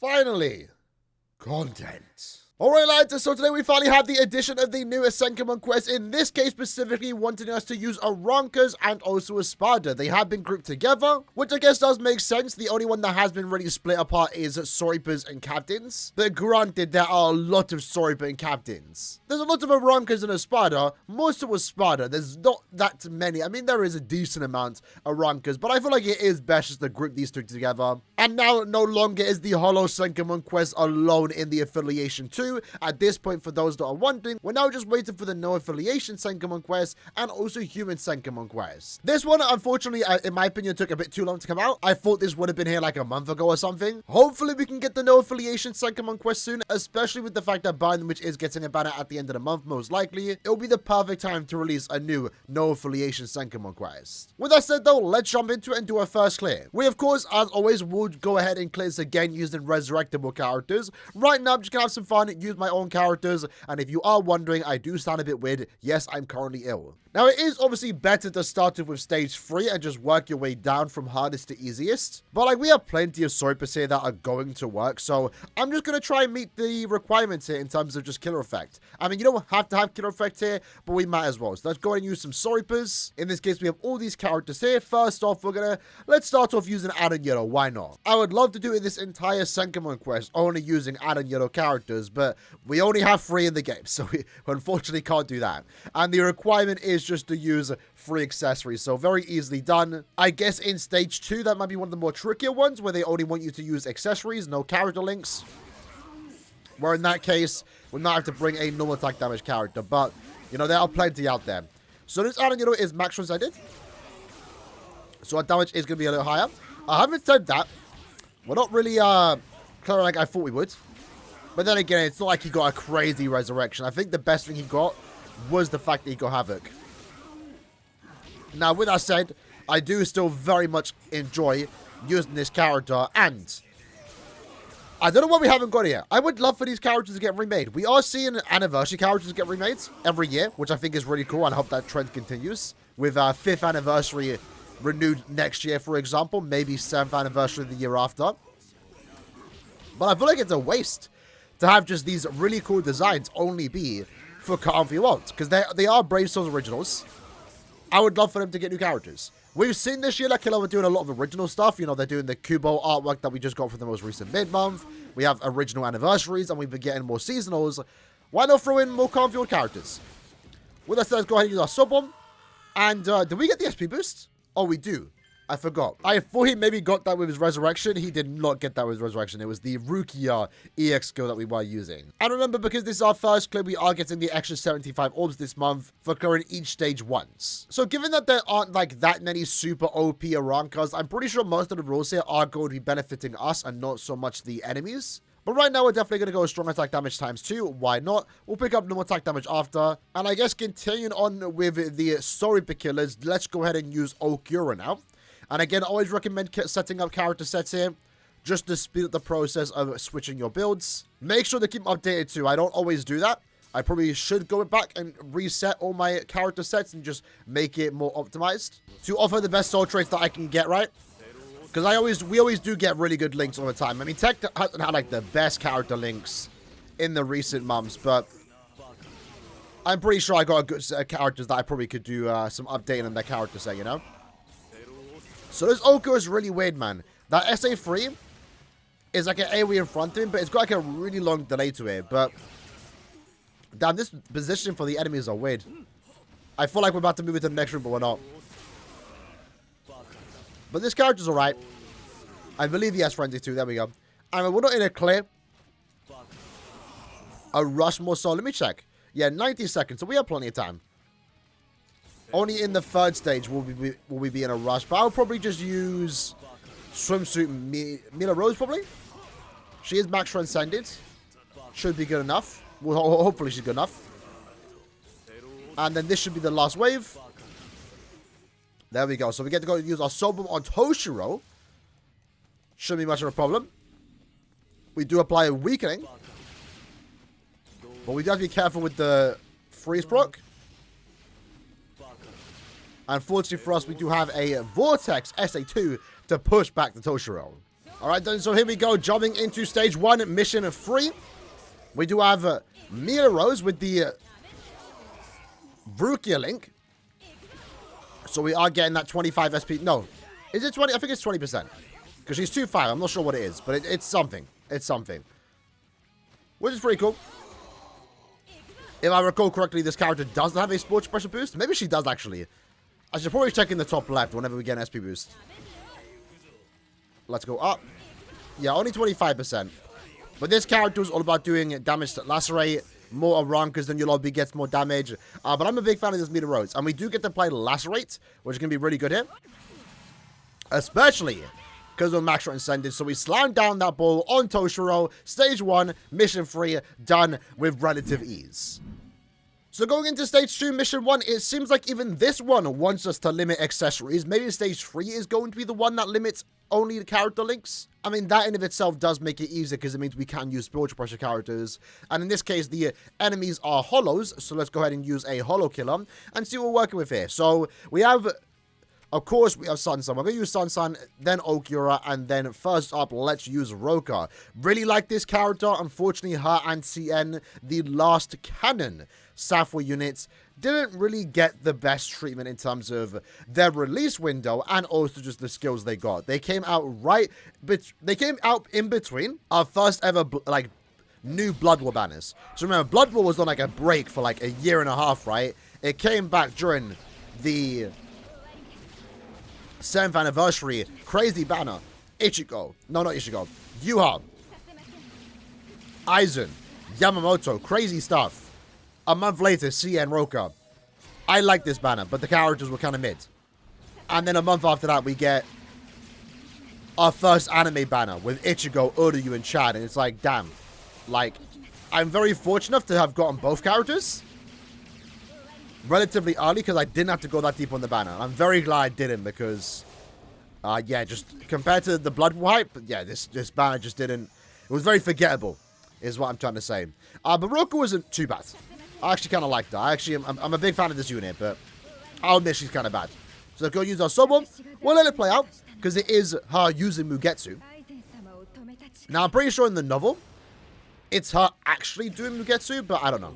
Finally, content. Alright lads, so today we finally have the addition of the newest Senkaimon quest, in this case specifically wanting us to use ARRANCARs and also ESPADA. They have been grouped together, which I guess does make sense. The only one that has been really split apart is Soripers and Captains. But granted, there are a lot of Soriper and Captains. There's a lot of ARRANCARs and ESPADA, most of ESPADA. There's not that many. I mean, there is a decent amount of ARRANCARs, but I feel like it is best just to group these two together. And now, no longer is the Hollow Senkaimon quest alone in the affiliation 2. At this point, for those that are wondering, we're now just waiting for the no affiliation Senkaimon quest and also human Senkaimon quest. This one, unfortunately, in my opinion, took a bit too long to come out. I thought this would have been here like a month ago or something. Hopefully, we can get the no affiliation Senkaimon quest soon, especially with the fact that Binding Witch is getting a banner at the end of the month, most likely. It'll be the perfect time to release a new no affiliation Senkaimon quest. With that said, though, let's jump into it and do our first clear. We, of course, as always, will go ahead and clear this again using resurrectable characters. Right now, I'm just gonna have some fun, use my own characters, and if you are wondering, I do sound a bit weird. Yes, I'm currently ill. Now, it is obviously better to start off with stage 3 and just work your way down from hardest to easiest. But like, we have plenty of Soripers here that are going to work, so I'm just going to try and meet the requirements here in terms of just killer effect. I mean, you don't have to have killer effect here, but we might as well. So let's go ahead and use some Soripers. In this case, we have all these characters here. First off, let's start off using Aaroniero. Why not? I would love to do this entire Senkaimon quest only using Aaroniero characters, but we only have 3 in the game, so we unfortunately can't do that. And the requirement is just to use 3 accessories, so very easily done. I guess in stage 2, that might be one of the more trickier ones, where they only want you to use accessories, no character links. Where in that case, we might have to bring a normal attack damage character, but, you know, there are plenty out there. So this Aaroniero is max transcended, so our damage is going to be a little higher. Having said that, we're not really clear like I thought we would. But then again, it's not like he got a crazy resurrection. I think the best thing he got was the fact that he got Havoc. Now, with that said, I do still very much enjoy using this character, and I don't know what we haven't got here. I would love for these characters to get remade. We are seeing anniversary characters get remade every year, which I think is really cool, and I hope that trend continues. With 5th anniversary renewed next year, for example, maybe 7th anniversary the year after. But I feel like it's a waste to have just these really cool designs only be for Carnival World, because they are Brave Souls originals. I would love for them to get new characters. We've seen this year that Killer were doing a lot of original stuff. You know, they're doing the Kubo artwork that we just got from the most recent mid-month. We have original anniversaries, and we've been getting more seasonals. Why not throw in more Carnival characters? With that said, let's go ahead and use our sub bomb. And do we get the SP boost? Oh, we do. I forgot. I thought he maybe got that with his resurrection. He did not get that with his resurrection. It was the Rukia EX skill that we were using. And remember, because this is our first clear, we are getting the extra 75 orbs this month for clearing each stage once. So given that there aren't like that many super OP ARRANCARs, I'm pretty sure most of the rules here are going to be benefiting us and not so much the enemies. But right now, we're definitely going to go strong attack damage times 2. Why not? We'll pick up normal attack damage after. And I guess continuing on with the Soriper killers, let's go ahead and use Aaroniero now. And again, I always recommend setting up character sets here, just to speed up the process of switching your builds. Make sure to keep them updated too. I don't always do that. I probably should go back and reset all my character sets and just make it more optimized to offer the best soul traits that I can get, right? Because we always do get really good links all the time. I mean, Tech hasn't had like the best character links in the recent months, but I'm pretty sure I got a good set of characters that I probably could do some updating on their character set, you know? So this Oko is really weird, man. That SA3 is like an AoE in front of him, but it's got like a really long delay to it. But damn, this position for the enemies are weird. I feel like we're about to move into the next room, but we're not. But this character's alright. I believe he has frenzy too. There we go. I mean, we're not in a clear. A rush more so. Let me check. Yeah, 90 seconds. So we have plenty of time. Only in the 3rd stage will we be in a rush. But I'll probably just use Swimsuit Mila Rose, probably. She is max transcended. Should be good enough. Well, hopefully she's good enough. And then this should be the last wave. There we go. So we get to go use our Soul Bomb on Toshiro. Shouldn't be much of a problem. We do apply a weakening. But we do have to be careful with the freeze proc. Unfortunately for us, we do have a Vortex SA2 to push back the Toshiro. All right, then, so here we go, jumping into stage 1, mission 3. We do have Mila Rose with the Vrukia link. So we are getting that 25 SP. No, is it 20? I think it's 20%. Because she's 2-5. I'm not sure what it is, but it's something. It's something. Which is pretty cool. If I recall correctly, this character doesn't have a sports pressure boost. Maybe she does, actually. I should probably check in the top left whenever we get an SP boost. Let's go up. Yeah, only 25%. But this character is all about doing damage to lacerate. More Arrancars than your lobby gets more damage. But I'm a big fan of this Mila Rose. And we do get to play lacerate, which is going to be really good here. Especially because we're max transcended. So we slam down that ball on Toshiro. Stage 1, mission 3, done with relative ease. So going into stage 2, mission 1, it seems like even this one wants us to limit accessories. Maybe stage 3 is going to be the one that limits only the character links. I mean, that in of itself does make it easier because it means we can use spiritual pressure characters. And in this case, the enemies are hollows. So let's go ahead and use a hollow killer and see what we're working with here. So we have, of course, we have Sansan. We're going to use Sansan, then Okura, and then first up, let's use Roka. Really like this character. Unfortunately, her and CN, the last canon Safwa units, didn't really get the best treatment in terms of their release window and also just the skills they got. They came out in between our first ever new Blood War banners. So remember, Blood War was on like a break for like a year and a half, right? It came back during the 7th anniversary crazy banner. Ichigo, no, not Ichigo, Yuha, Aizen, Yamamoto, crazy stuff. A month later, CN Roka. I like this banner, but the characters were kind of mid. And then a month after that, we get our first anime banner with Ichigo, Uryu, and Chad. And it's like, damn. Like, I'm very fortunate enough to have gotten both characters relatively early because I didn't have to go that deep on the banner. I'm very glad I didn't because, yeah, just compared to the Blood War hype, yeah, this banner just didn't. It was very forgettable, is what I'm trying to say. But Roka wasn't too bad. I actually kind of like that. I'm a big fan of this unit, but I'll admit she's kind of bad. So let's go use our Sobo. We'll let it play out, because it is her using Mugetsu. Now, I'm pretty sure in the novel, it's her actually doing Mugetsu, but I don't know.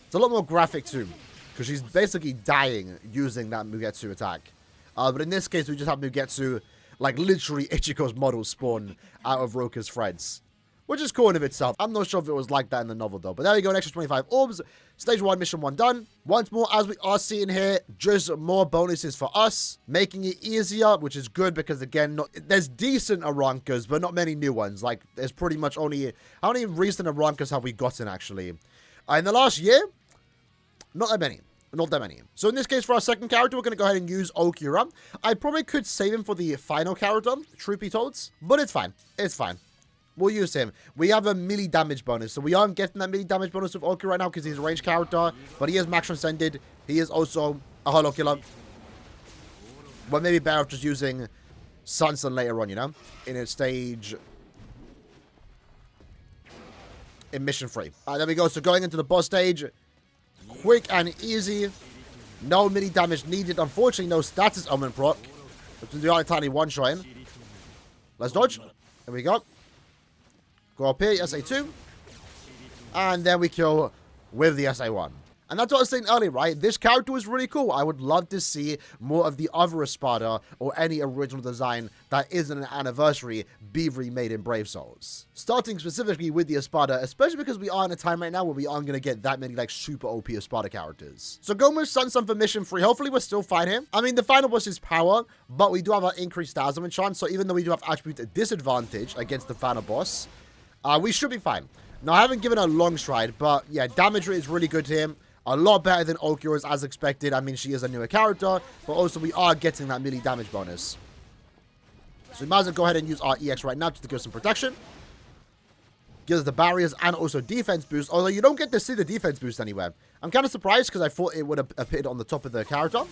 It's a lot more graphic too, because she's basically dying using that Mugetsu attack. But in this case, we just have Mugetsu, like literally Ichigo's model spawn out of Roka's threads. Which is cool in of itself. I'm not sure if it was like that in the novel though. But there we go, an extra 25 orbs. Stage 1, mission 1 done. Once more, as we are seeing here, just more bonuses for us. Making it easier, which is good because again, there's decent Arrancars, but not many new ones. Like, there's pretty much only, how many recent Arrancars have we gotten actually? In the last year, not that many. Not that many. So in this case, for our second character, we're going to go ahead and use Okura. I probably could save him for the final character, truth be told. But it's fine. It's fine. We'll use him. We have a melee damage bonus. So we aren't getting that melee damage bonus with Okura right now because he's a ranged character. But he is max transcended. He is also a hollow killer. But maybe better off just using Sansan later on, you know? In a stage... in mission 3. There we go. So going into the boss stage... quick and easy. No mini damage needed. Unfortunately, no status element proc. Which is the only tiny one-shot in. Let's dodge. There we go. Go up here, SA2. And then we kill with the SA1. And that's what I was saying earlier, right? This character was really cool. I would love to see more of the other ESPADA or any original design that isn't an anniversary be remade in Brave Souls. Starting specifically with the ESPADA, especially because we are in a time right now where we aren't going to get that many like super OP ESPADA characters. So going with Sansan for mission 3. Hopefully we're still fine here. I mean, the final boss is power, but we do have our increased Dazzlement chance. So even though we do have attribute disadvantage against the final boss, we should be fine. Now, I haven't given a long stride, but yeah, damage rate is really good here. A lot better than Okura's as expected. I mean, she is a newer character, but also we are getting that melee damage bonus. So we might as well go ahead and use our EX right now just to give us some protection. Gives us the barriers and also defense boost, although you don't get to see the defense boost anywhere. I'm kind of surprised because I thought it would have appeared on the top of the character.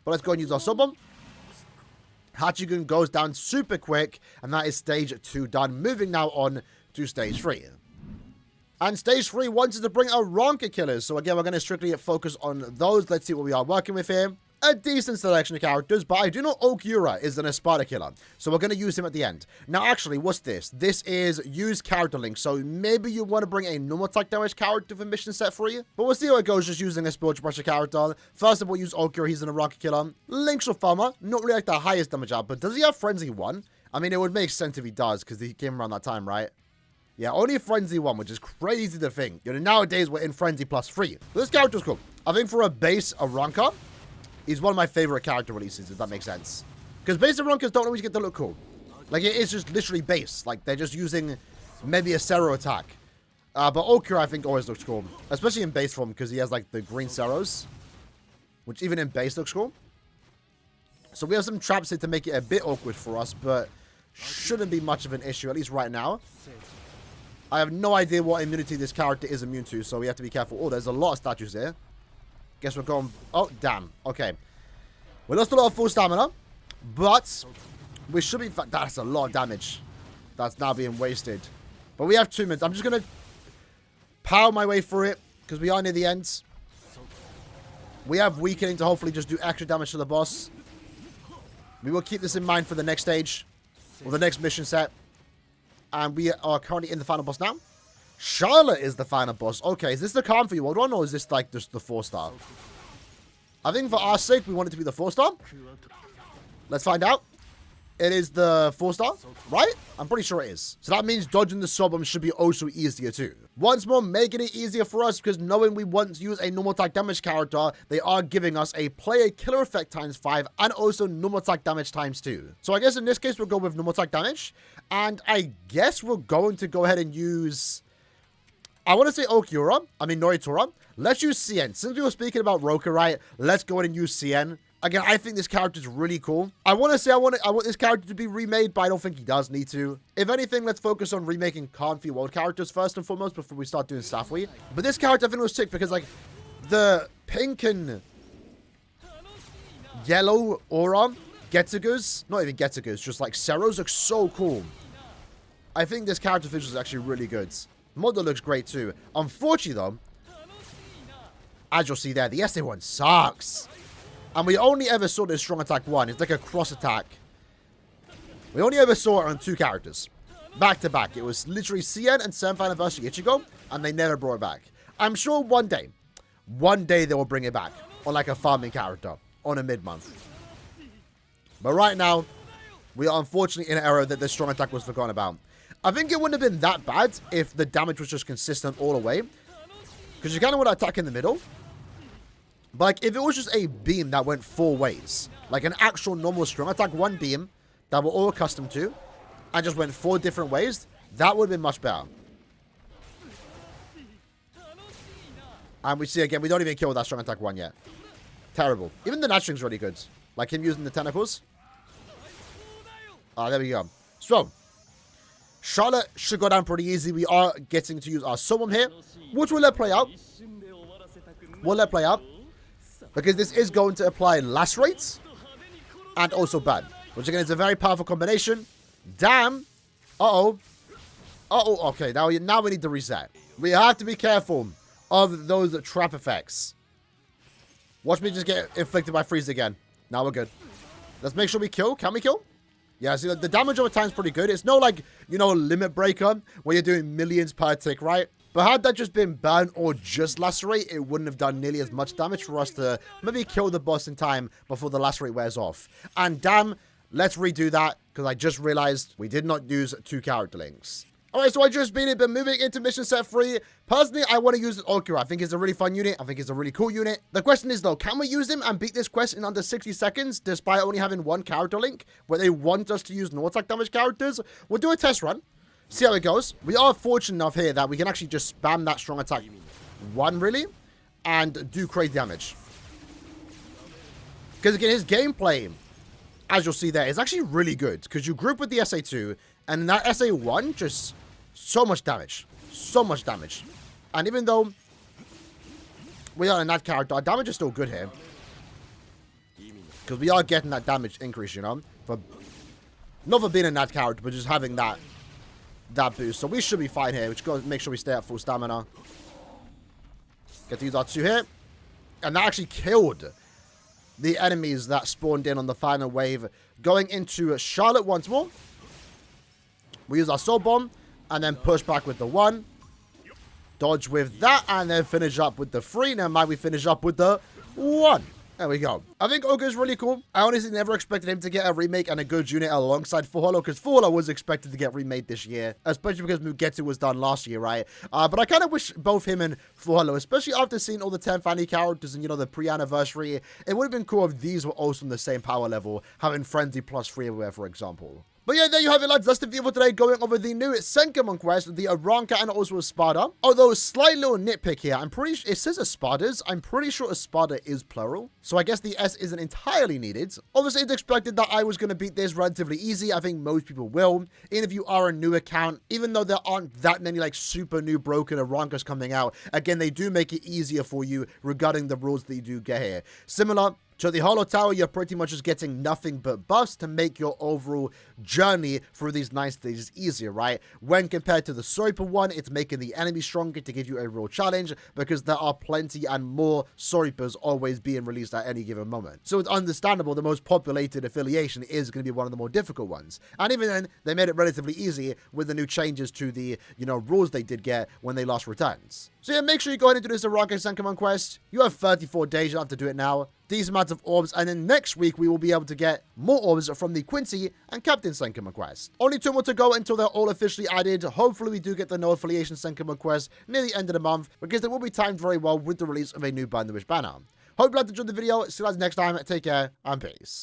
But let's go and use our sub-bomb. Hachigun goes down super quick, and that is stage 2 done. Moving now on to stage 3. And stage 3 wants us to bring Arrancar killers. So again, we're going to strictly focus on those. Let's see what we are working with here. a decent selection of characters, but I do know Aaroniero is an ESPADA killer, so we're going to use him at the end. Now, actually, what's this? This is use character link, so maybe you want to bring a normal attack damage character for mission set 3, but we'll see how it goes just using a spiritual pressure character. First of all, use Aaroniero, he's an ARRANCAR killer. Link's a farmer, not really like the highest damage output. Does he have Frenzy 1? I mean, it would make sense if he does, because he came around that time, right? Yeah, only Frenzy 1, which is crazy to think. You know, nowadays we're in Frenzy plus 3. But this character's cool. I think for a base ARRANCAR, he's one of my favorite character releases, if that makes sense. Because base ARRANCARs don't always get to look cool. Like, it is just literally base. Like, they're just using maybe a Cero attack. But Aaroniero, I think, always looks cool. Especially in base form, because he has, like, the green Ceros. Which even in base looks cool. So we have some traps here to make it a bit awkward for us, but shouldn't be much of an issue, at least right now. I have no idea what immunity this character is immune to, so we have to be careful. Oh, there's a lot of statues here. Guess we're going... Oh, damn. Okay. We lost a lot of full stamina, but we should be... That's a lot of damage that's now being wasted. But we have 2 minutes. I'm just going to power my way through it, because we are near the end. We have weakening to hopefully just do extra damage to the boss. We will keep this in mind for the next stage, or the next mission set. And we are currently in the final boss now. Charlotte is the final boss. Okay, is this the calm for you, old one, or is this like just the 4-star? I think for our sake, we want it to be the 4-star. Let's find out. It is the 4-star, right? I'm pretty sure it is. So that means dodging the Sobum should be also easier too. Once more, making it easier for us, because knowing we want to use a normal attack damage character, they are giving us a player killer effect ×5 and also normal attack damage ×2. So I guess in this case, we'll go with normal attack damage. And I guess we're going to go ahead and use... I want to say Noritora. Let's use CN. Since we were speaking about Roka, right? Let's go ahead and use CN. Again, I think this character is really cool. I want to say I want this character to be remade, but I don't think he does need to. If anything, let's focus on remaking Kanfi world characters first and foremost before we start doing Safui. But this character I think was sick because like the pink and yellow aura Getsugas, not even Getsugas, just like Ceros look so cool. I think this character visual is actually really good. Model looks great too. Unfortunately though, as you'll see there, the SA one sucks. And we only ever saw this strong attack 1. It's like a cross attack. We only ever saw it on 2 characters. Back to back. It was literally CN and 7th Anniversary Ichigo. And they never brought it back. I'm sure one day they will bring it back. On like a farming character. On a mid-month. But right now, we are unfortunately in an era that the strong attack was forgotten about. I think it wouldn't have been that bad if the damage was just consistent all the way. Because you kind of want to attack in the middle. But like, if it was just a beam that went 4 ways, like an actual normal strong attack 1 beam that we're all accustomed to, and just went 4 different ways, that would have been much better. And we see again, we don't even kill that strong attack 1 yet. Terrible. Even the Natching's really good. Like him using the tentacles. There we go. So, Charlotte should go down pretty easy. We are getting to use our Summon here, which we'll let play out. Because this is going to apply Lacerate and also Burn. Which again is a very powerful combination. Damn. Okay, now we need to reset. We have to be careful of those trap effects. Watch me just get inflicted by freeze again. Now we're good. Let's make sure we kill. Can we kill? Yeah, see, the damage over time is pretty good. It's no like, you know, limit breaker where you're doing millions per tick, right? But had that just been Burn or just Lacerate, it wouldn't have done nearly as much damage for us to maybe kill the boss in time before the Lacerate wears off. And damn, let's redo that, because I just realized we did not use 2 character links. Alright, so I just beat it, but moving into mission set 3. Personally, I want to use Aaroniero. I think it's a really fun unit. I think it's a really cool unit. The question is, though, can we use him and beat this quest in under 60 seconds, despite only having 1 character link, where they want us to use no attack damage characters? We'll do a test run. See how it goes. We are fortunate enough here that we can actually just spam that strong attack 1, really, and do crazy damage. Because, again, his gameplay, as you'll see there, is actually really good. Because you group with the SA2, and that SA1 just... so much damage. So much damage. And even though we are in that character, our damage is still good here. Because we are getting that damage increase, you know. Not for being in that character, but just having that boost. So we should be fine here. We should go make sure we stay at full stamina. Get to use our 2 here. And that actually killed the enemies that spawned in on the final wave. Going into Charlotte once more. We use our Soul Bomb, and then push back with the 1. Dodge with that, and then finish up with the 3. Now might we finish up with the 1. There we go. I think Ogre's really cool. I honestly never expected him to get a remake and a good unit alongside Full because Full was expected to get remade this year, especially because Mugetsu was done last year, right? But I kind of wish both him and Full, especially after seeing all the 10 family characters and, you know, the pre-anniversary, it would have been cool if these were also on the same power level, having Frenzy plus 3 everywhere, for example. But yeah, there you have it, lads. That's the video for today, going over the new Senkaimon quest, the ARRANCAR and also ESPADA. Although, a slight little nitpick here. I'm pretty sure it says ESPADAs. I'm pretty sure ESPADA is plural. So I guess the S isn't entirely needed. Obviously, it's expected that I was going to beat this relatively easy. I think most people will. And if you are a new account, even though there aren't that many like super new broken ARRANCARs coming out, again, they do make it easier for you regarding the rules that you do get here. Similar to the Hollow Tower, you're pretty much just getting nothing but buffs to make your overall journey through these 9 stages easier, right? When compared to the Soripa one, it's making the enemy stronger to give you a real challenge because there are plenty and more Soripas always being released at any given moment. So it's understandable the most populated affiliation is going to be one of the more difficult ones. And even then, they made it relatively easy with the new changes to the, you know, rules they did get when they lost returns. So yeah, make sure you go ahead and do this ARRANCAR Senkaimon quest. You have 34 days, you don't have to do it now. These amounts of orbs, and then next week we will be able to get more orbs from the Quincy and Captain Senkaimon quest. Only 2 more to go until they're all officially added. Hopefully we do get the no affiliation Senkaimon quest near the end of the month, because it will be timed very well with the release of a new Burn the Wish banner. Hope you liked the video. See you guys next time. Take care and peace.